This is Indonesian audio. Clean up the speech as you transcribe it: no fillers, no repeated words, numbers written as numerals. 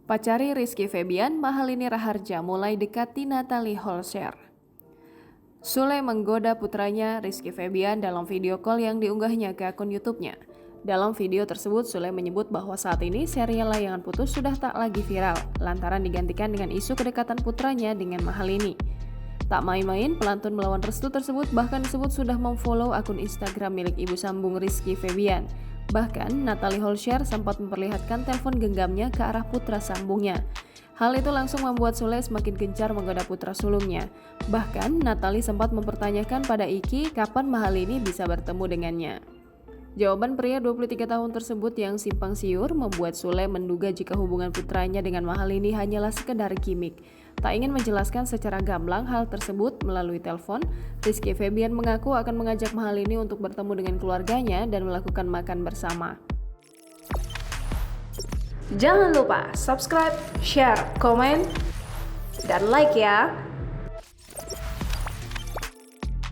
Pacari Rizky Febian, Mahalini Raharja mulai dekati Natalie Holscher. Sule menggoda putranya Rizky Febian dalam video call yang diunggahnya ke akun YouTube-nya. Dalam video tersebut, Sule menyebut bahwa saat ini serial Layangan Putus sudah tak lagi viral, lantaran digantikan dengan isu kedekatan putranya dengan Mahalini. Tak main-main, pelantun melawan restu tersebut bahkan disebut sudah memfollow akun Instagram milik ibu sambung Rizky Febian. Bahkan, Natalie Holscher sempat memperlihatkan telepon genggamnya ke arah putra sambungnya. Hal itu langsung membuat Sule semakin gencar menggoda putra sulungnya. Bahkan, Natalie sempat mempertanyakan pada Iki kapan Mahalini bisa bertemu dengannya. Jawaban pria 23 tahun tersebut yang simpang siur membuat Sule menduga jika hubungan putranya dengan Mahalini hanyalah sekedar gimik. Tak ingin menjelaskan secara gamblang hal tersebut melalui telepon, Rizky Febian mengaku akan mengajak Mahalini untuk bertemu dengan keluarganya dan melakukan makan bersama. Jangan lupa subscribe, share, komen, dan like ya!